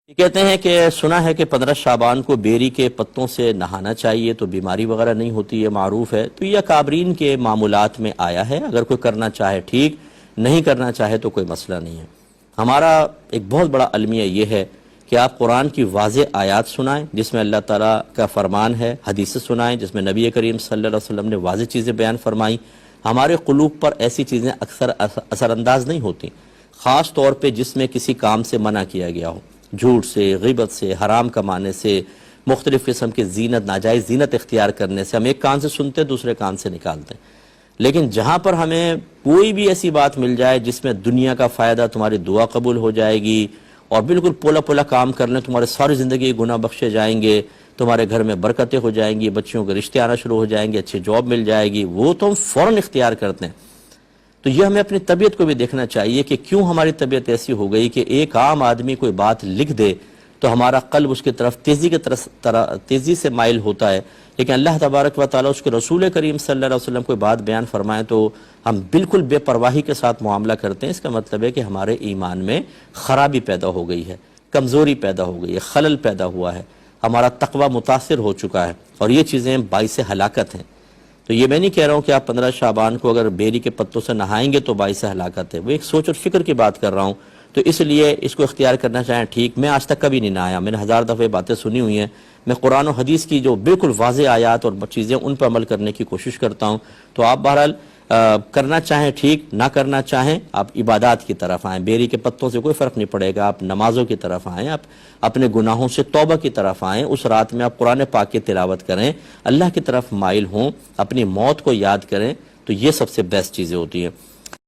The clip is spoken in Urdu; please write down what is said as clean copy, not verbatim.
یہ کہتے ہیں کہ سنا ہے کہ 15 شعبان کو بیری کے پتوں سے نہانا چاہیے تو بیماری وغیرہ نہیں ہوتی، یہ معروف ہے۔ تو یہ اکابرین کے معمولات میں آیا ہے، اگر کوئی کرنا چاہے ٹھیک، نہیں کرنا چاہے تو کوئی مسئلہ نہیں ہے۔ ہمارا ایک بہت بڑا المیہ یہ ہے کہ آپ قرآن کی واضح آیات سنائیں جس میں اللہ تعالیٰ کا فرمان ہے، حدیث سنائیں جس میں نبی کریم صلی اللہ علیہ وسلم نے واضح چیزیں بیان فرمائیں۔ ہمارے قلوب پر ایسی چیزیں اکثر اثر انداز نہیں ہوتی، خاص طور پہ جس میں کسی کام سے منع کیا گیا ہو، جھوٹ سے، غیبت سے، حرام کمانے سے، مختلف قسم کی زینت، ناجائز زینت اختیار کرنے سے۔ ہم ایک کان سے سنتے دوسرے کان سے نکالتے ہیں، لیکن جہاں پر ہمیں کوئی بھی ایسی بات مل جائے جس میں دنیا کا فائدہ، تمہاری دعا قبول ہو جائے گی اور بالکل پولا پولا کام کر لیں، تمہارے ساری زندگی گناہ بخشے جائیں گے، تمہارے گھر میں برکتیں ہو جائیں گی، بچیوں کے رشتے آنا شروع ہو جائیں گے، اچھی جاب مل جائے گی، وہ تو ہم فوراً اختیار کرتے ہیں۔ تو یہ ہمیں اپنی طبیعت کو بھی دیکھنا چاہیے کہ کیوں ہماری طبیعت ایسی ہو گئی کہ ایک عام آدمی کوئی بات لکھ دے تو ہمارا قلب اس کی طرف تیزی سے مائل ہوتا ہے، لیکن اللہ تبارک و تعالیٰ اس کے رسول کریم صلی اللہ علیہ وسلم کوئی بات بیان فرمائے تو ہم بالکل بے پرواہی کے ساتھ معاملہ کرتے ہیں۔ اس کا مطلب ہے کہ ہمارے ایمان میں خرابی پیدا ہو گئی ہے، کمزوری پیدا ہو گئی ہے، خلل پیدا ہوا ہے، ہمارا تقوی متاثر ہو چکا ہے، اور یہ چیزیں باعث ہلاکت ہیں۔ تو یہ میں نہیں کہہ رہا ہوں کہ آپ 15 شعبان کو اگر بیری کے پتوں سے نہائیں گے تو باعث ہلاکت ہے، وہ ایک سوچ اور فکر کی بات کر رہا ہوں۔ تو اس لیے اس کو اختیار کرنا چاہیں ٹھیک، میں آج تک کبھی نہیں نہایا، میں نے 1000 دفعہ باتیں سنی ہوئی ہیں، میں قرآن و حدیث کی جو بالکل واضح آیات اور چیزیں ان پر عمل کرنے کی کوشش کرتا ہوں۔ تو آپ بہرحال کرنا چاہیں ٹھیک، نہ کرنا چاہیں آپ عبادات کی طرف آئیں، بیری کے پتوں سے کوئی فرق نہیں پڑے گا، آپ نمازوں کی طرف آئیں، آپ اپنے گناہوں سے توبہ کی طرف آئیں، اس رات میں آپ قرآن پاک کی تلاوت کریں، اللہ کی طرف مائل ہوں، اپنی موت کو یاد کریں، تو یہ سب سے بیسٹ چیزیں ہوتی ہیں۔